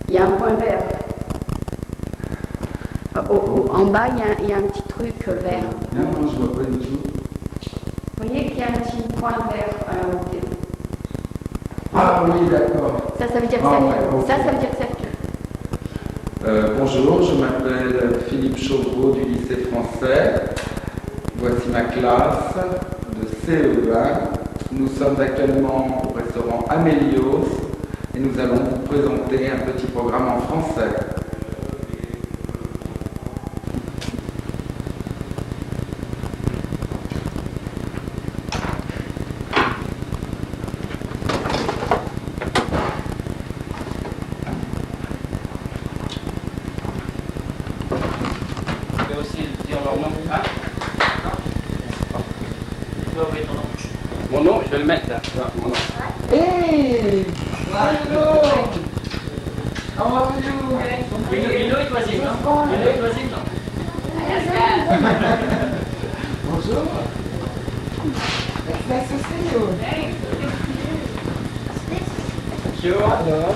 Il y a un point vert. En bas, il y a un petit truc vert. Non, moi je vois pas du tout. Vous voyez qu'il y a un petit point vert à côté. Ah oui, d'accord. Ça veut dire que Ah, ça ouais, ok. Ça veut dire que ça Bonjour, je m'appelle Philippe Chauveau du lycée français. Voici ma classe de CE1. Nous sommes actuellement au restaurant Amélios et nous allons vous présenter un petit programme en français. Tu peux aussi dire leur nom. Ah. Tu peux ouvrir ton nom. Mon nom, je vais le mettre là. Ah, mon nom. Hey! Hello! How are you? You know it was him, no? You know it was him, no? Bonjour. Nice to see you. Bonjour. Alors,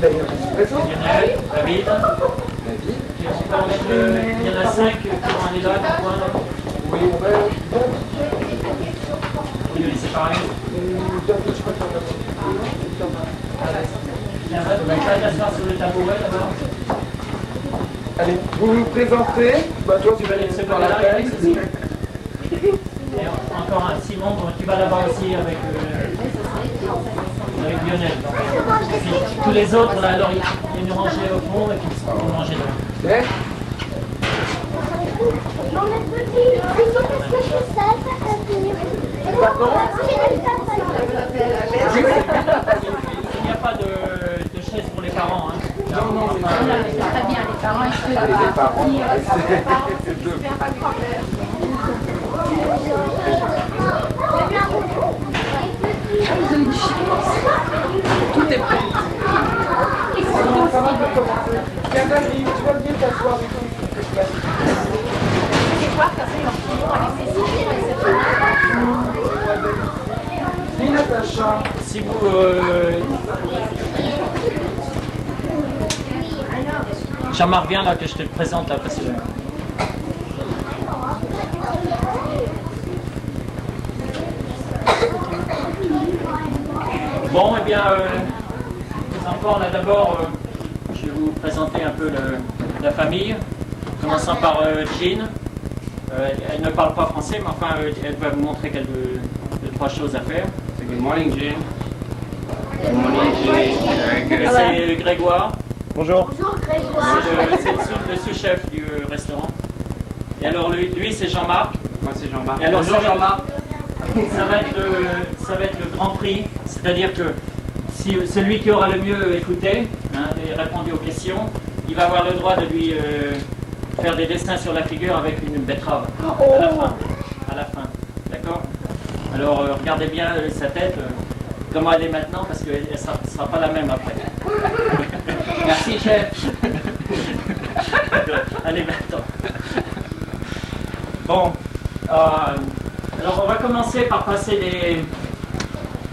d'ailleurs, on se présente. Lionel, David. David. Je sais pas, il y en a 5 qui ont un élève au point. Oui, on va Vous les séparez. David, je crois qu'on a Viens, tu vas t'asseoir sur le tabouret d'abord. Allez, vous vous présentez. Bah, toi, tu vas Les laisser secondes par la là, tête. Alex aussi. Et encore un, Simon, tu vas là-bas aussi avec Lionel. Puis, tous les autres, là, alors, ils nous ranger au fond et puis ils vont manger là. Ok. Il n'y a pas de chaise pour les parents. Hein. Non, non, mais c'est très bien, les parents, ils se les parents. Tout est prêt. Ça va de commencer. Tiens, David, tu vas bien t'asseoir avec nous, s'il te plaît. Dis Natacha. Si vous... Jean-Marc, viens là que je te le présente là parce que... Bon, eh bien, les enfants, là d'abord, je vais vous présenter un peu la famille, commençant par Jean. Elle ne parle pas français, mais enfin, elle va vous montrer deux, trois choses à faire. Good morning, Jean. Good morning, Jean. Very good. C'est Grégoire. Bonjour. C'est le sous-chef du restaurant. Et alors lui c'est Jean-Marc. Moi, c'est Jean-Marc. Et alors Bonjour, Jean-Marc. ça va être le grand prix. C'est-à-dire que si celui qui aura le mieux écouté et répondu aux questions, il va avoir le droit de lui faire des dessins sur la figure avec une betterave à la fin. D'accord? Alors regardez bien sa tête, comment elle est maintenant, parce qu'elle ne sera pas la même après. Merci, chef. Allez, maintenant. Bon, alors on va commencer par passer des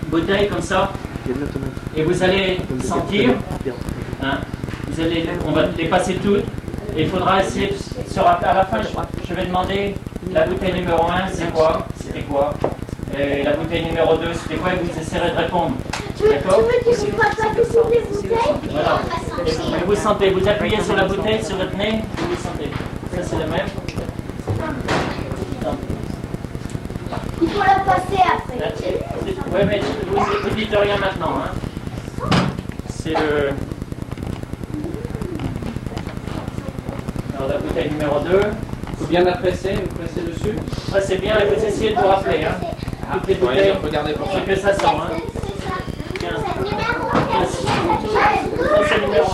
bouteilles comme ça. Et vous allez sentir, hein, on va les passer toutes. Et il faudra essayer, à la fin, je vais demander la bouteille numéro 1, c'est quoi? C'était quoi? Et la bouteille numéro 2, c'était quoi? Et vous essayerez de répondre. D'accord? Voilà. Et vous sentez, vous appuyez sur la bouteille, sur votre nez, vous sentez. Ça c'est le même. Il faut la passer après. Oui, mais vous dites rien maintenant. Hein. C'est le... Alors la bouteille numéro 2. Il faut bien la presser, vous pressez dessus. C'est bien, et vous essayez de vous rappeler. Hein. Toutes les bouteilles, on peut garder pour ça. ce que ça sent. Hein. Tiens. Ça, c'est le numéro 1.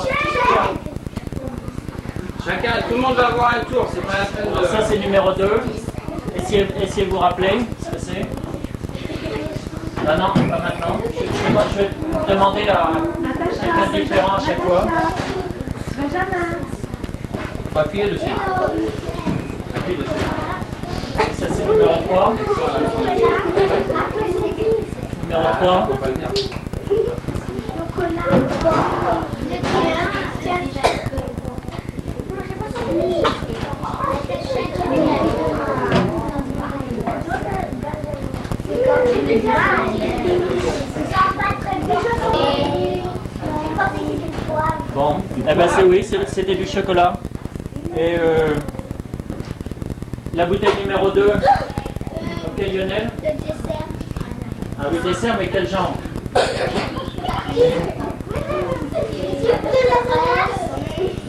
Chacun, tout le monde va avoir un tour, c'est pas la peine Alors, de... ça c'est le numéro 2. Essayez de vous rappeler ce que c'est. Ah non, pas maintenant. Je vais demander à quelqu'un de différent à chaque fois. Faut appuyer dessus. Appuyez dessus. Ça c'est le numéro 3. Numéro 3. Faut pas le dire. Chocolat. pensais que c'était froid. Bon, eh ben c'est oui, c'était du chocolat. Et la bouteille numéro 2, ok Lionel? Le dessert. Ah oui, dessert, mais quel genre?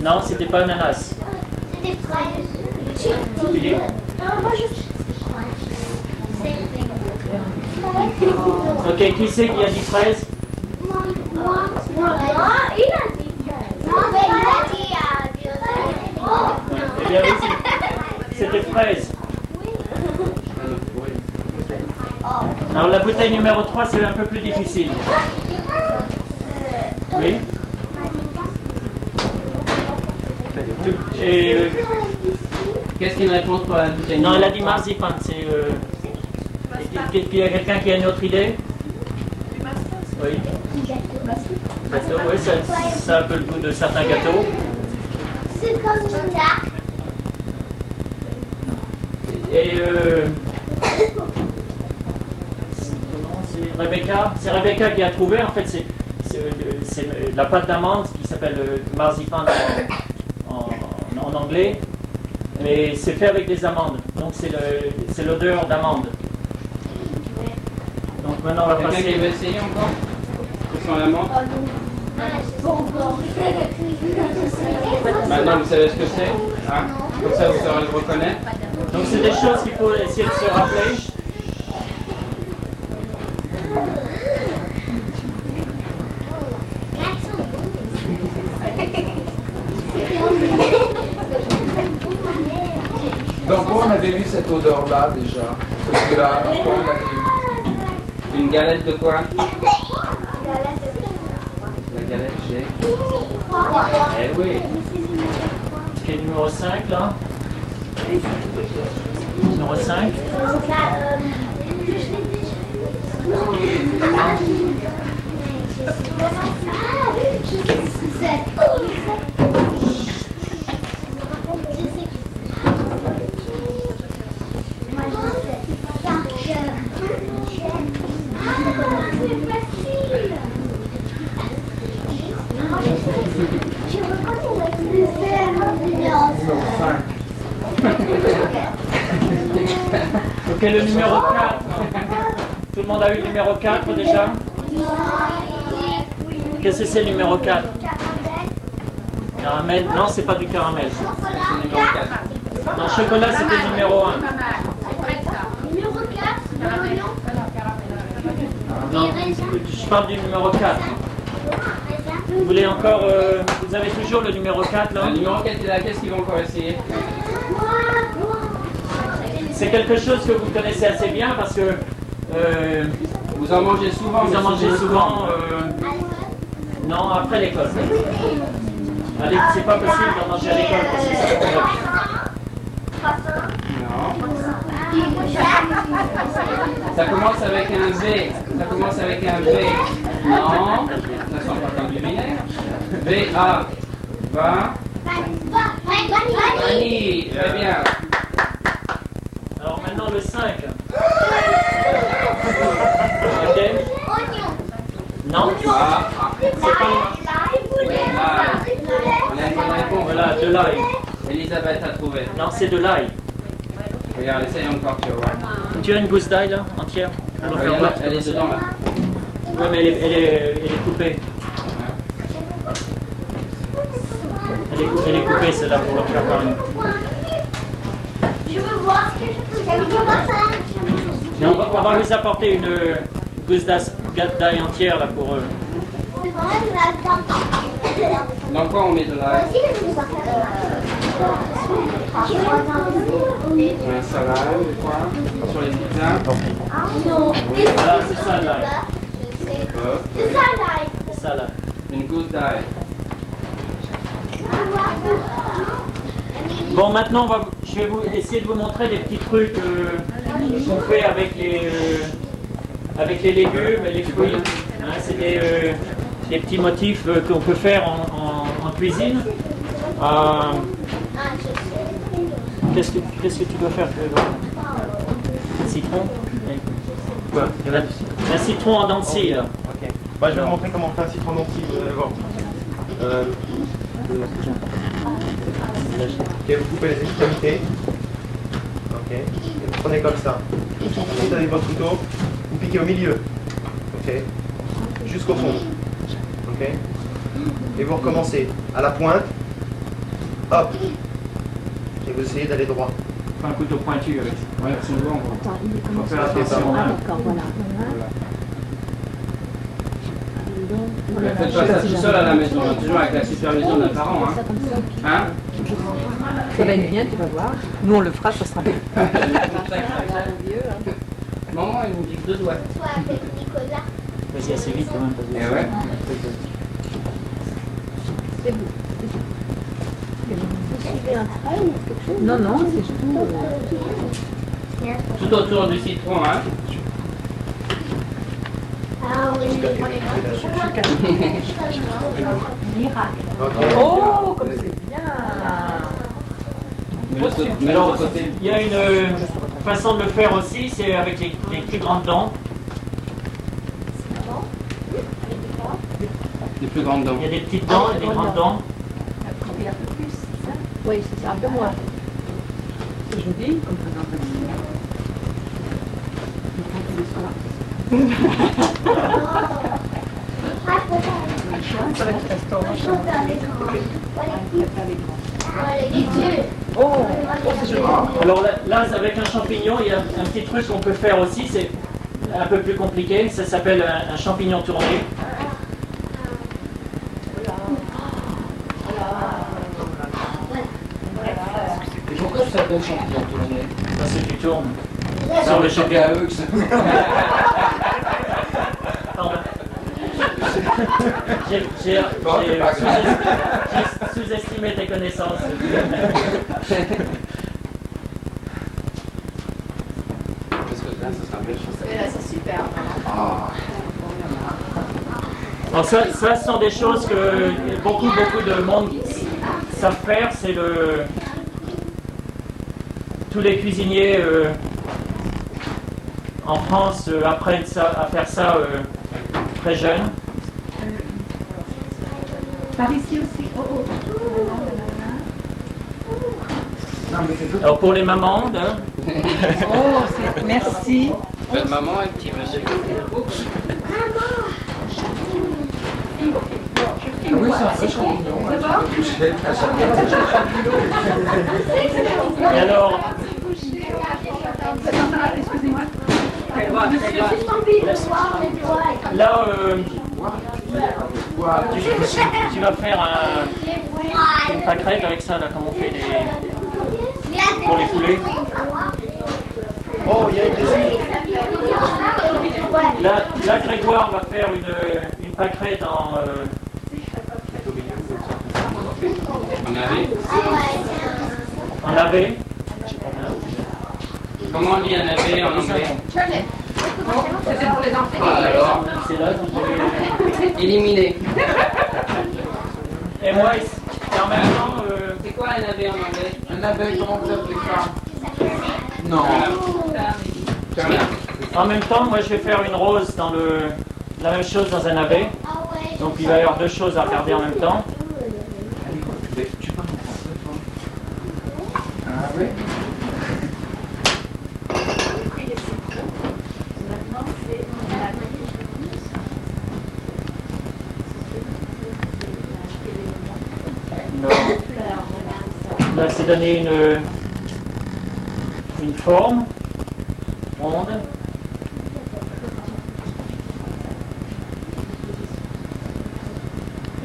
Non, c'était pas ananas. C'était fraises. Philippe? Moi, je Ok, qui c'est qui a dit fraise? Moi, il a dit. Non, mais il a dit. Eh bien oui, c'était fraise. Alors la bouteille numéro 3, c'est un peu plus difficile. Oui? Et, Qu'est-ce qu'il répond pour la bouteille? non, elle a dit marzipan. C'est. Il y a quelqu'un qui a une autre idée? Oui. Gâteau, oui, ça a un peu le goût de certains gâteaux. C'est comme ça. Et c'est Rebecca qui a trouvé. En fait, c'est la pâte d'amande qui s'appelle marzipan en anglais. Mais c'est fait avec des amandes. Donc c'est l'odeur d'amande. Donc maintenant on va Quelqu'un qui passer. veut essayer encore? Sans l'amande? Maintenant vous savez ce que c'est? Hein? Comme ça vous saurez le reconnaître. Donc c'est des choses qu'il faut essayer de se rappeler. Donc on avait eu cette odeur-là déjà. Celui-là, pourquoi on l'avait eu? Une galette de quoi? La galette G. Eh oui. Qui est numéro 5 là? Numéro 5. Ok, le numéro 4. Tout le monde a eu le numéro 4 déjà? Qu'est-ce que c'est le numéro 4? Caramel? Non, c'est pas du caramel. C'est le numéro 4. Non, chocolat c'était le numéro 1. Numéro 4, l'oignon. Non, je parle du numéro 4. Vous voulez encore... vous avez toujours le numéro 4 là? Le numéro 4 est là, qu'est-ce qu'ils vont encore essayer? C'est quelque chose que vous connaissez assez bien parce que Vous en mangez souvent? vous en mangez souvent. Non, après l'école. Allez, c'est pas possible d'en manger à l'école parce que ça fait Non. Ça commence avec un V. Ça commence avec un V. Non. Ça sent pas comme du vinaigre. V-A. Va. Vanille. Très bien. Alors maintenant le 5. Ok? Non, Ah. c'est pas On a une bonne réponse. voilà, de l'ail. Elisabeth a trouvé. Non, c'est de l'ail. Regarde, essaye encore, tu vas voir. Tu as une gousse d'ail là, entière? On va faire Regarde, là. elle est dedans là. Ouais, mais elle est coupée. Elle est coupée celle-là pour le faire par une. Je veux voir ce que je peux faire. Mais on va vous apporter une gousse d'ail entière là pour eux. C'est vrai, Dans quoi on met de l'ail? Un salade, quoi? Sur les pizzas? Non. Voilà, c'est ça l'ail. C'est ça l'ail. C'est ça là. Une gousse d'ail. Bon, maintenant je vais essayer de vous montrer des petits trucs qu'on fait avec les légumes et les fruits. Hein, c'est des petits motifs qu'on peut faire en cuisine. Qu'est-ce que tu dois faire? Citron? Quoi? Un citron en dents de scie, là. Ok. Bah, je vais vous montrer comment on fait un citron d'anti, vous allez voir. Ok, vous coupez les extrémités. Ok. Et vous prenez comme ça. Vous avez votre couteau, vous piquez au milieu. Ok. Jusqu'au fond. Ok. Et vous recommencez à la pointe. Hop. Et vous essayez d'aller droit. Pas un couteau pointu avec ça. Ouais, souvent, Il faut faire attention. Ah, d'accord, voilà. Ne faites pas ça tout seul à la maison, hein, toujours avec la supervision d'un parent. Hein. Hein? Ça va être bien, tu vas voir. Nous, on le fera, ça sera bien. Maman, il vous dit que 2 doigts. Toi avec Nicolas. Vas-y assez vite quand même. Et ouais. C'est bon. Non, non, c'est juste... Tout autour du citron. Hein. Ah oui, Ok. Oh, comme c'est bien. Mais l'autre côté. Il y a une façon de le faire aussi, c'est avec les plus grandes dents. Les plus grandes dents. Il y a des petites dents et des grandes dents. Oui, c'est ça, un peu moins. C'est joli, comme ça. Oh, Alors là, avec un champignon, il y a un petit truc qu'on peut faire aussi, c'est un peu plus compliqué, ça s'appelle un champignon tourné. Et pourquoi ça s'appelle champignon tourné? Parce que tu tournes. Sur les champignons à eux que ça. Pardon. J'ai sous-estimé tes connaissances. Parce que là, ça sera belle chose. C'est super. Alors ça, ce sont des choses que beaucoup de monde savent faire. C'est tous les cuisiniers en France apprennent à faire ça très jeunes. Par ici aussi. Oh, Alors pour les mamans, hein, oh, merci. Votre maman et petit monsieur. Ah oui, c'est un vrai champignon. Touché, à chaque et alors excusez-moi. là tu vas faire une pâquerette avec ça là, comme on fait pour les poulets. Oh, il y a une question. Là Grégoire va faire une pâquerette en En avait. navet. Comment on dit un navet en anglais? C'était pour les enfants. Alors, C'est là que j'ai... éliminé. Et moi, et en même temps, C'est quoi un navet en anglais? Un abeille, comment vous appelez ça? Non. en même temps, moi je vais faire une rose dans la même chose dans un navet. Donc il va y avoir deux choses à regarder en même temps. Tu parles en français, toi? Ah oui? Là, c'est donner une forme ronde.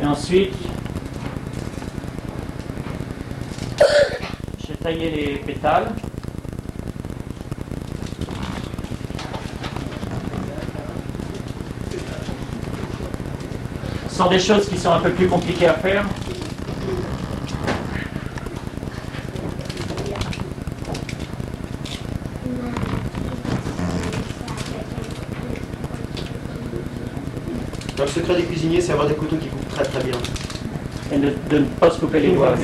Et ensuite, j'ai taillé les pétales. Ce sont des choses qui sont un peu plus compliquées à faire. Le secret des cuisiniers, c'est avoir des couteaux qui coupent très très bien. Et de ne pas se couper les doigts.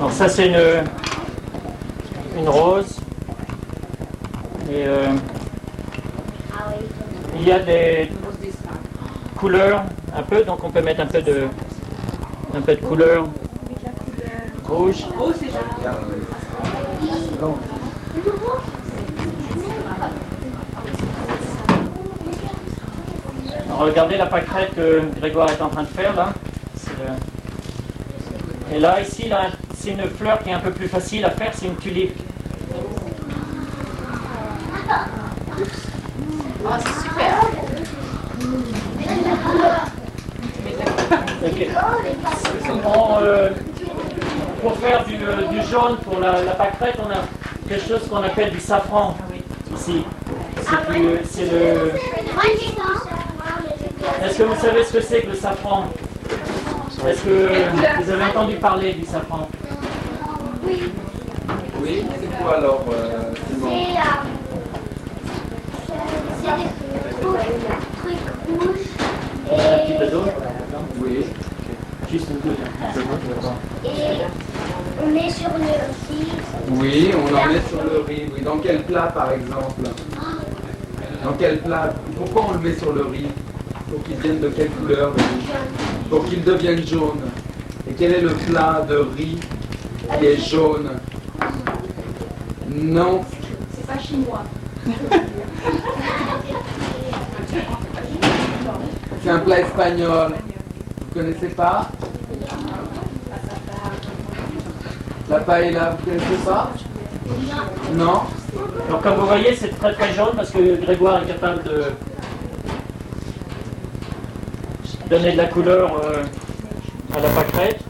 Alors ça c'est une rose. Et il y a des couleurs un peu, donc on peut mettre un peu de couleur rouge. Oh, c'est joli. Alors, regardez la pâquerette que Grégoire est en train de faire là. Et là, ici, là, c'est une fleur qui est un peu plus facile à faire, c'est une tulipe. Oh, c'est super. Ok. Pour faire du jaune pour la pâquerette, on a quelque chose qu'on appelle du safran ici. C'est le. Est-ce que vous savez ce que c'est que le safran? Est-ce que vous avez entendu parler du safran? Oui, c'est quoi alors, Simon? C'est des trucs rouges. Un petit peu d'eau? Oui. Juste une goutte. Et on met sur le riz. Oui, on en met sur le riz. Oui. Dans quel plat par exemple? Dans quel plat? Pourquoi on le met sur le riz? Pour qu'il vienne de quelle couleur le riz? Pour qu'il devienne jaune. Et quel est le plat de riz qui est jaune? Non. C'est pas chinois. C'est un plat espagnol. Vous connaissez pas? La paella, vous connaissez pas? Non. Donc comme vous voyez, c'est très très jaune parce que Grégoire est capable de donner de la couleur à la pâquerette.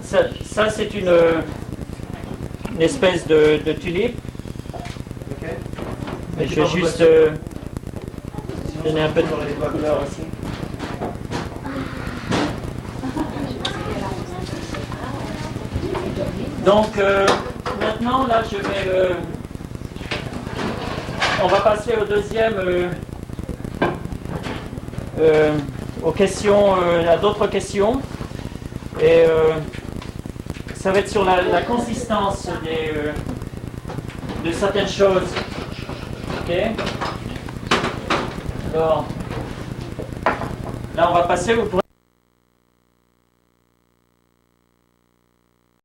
Ça c'est une espèce de tulipe. Et je vais juste donner un peu de couleur aussi. Donc maintenant là je vais on va passer au deuxième aux questions à d'autres questions et ça va être sur la consistance de certaines choses. Ok. Alors là on va passer, vous pourrez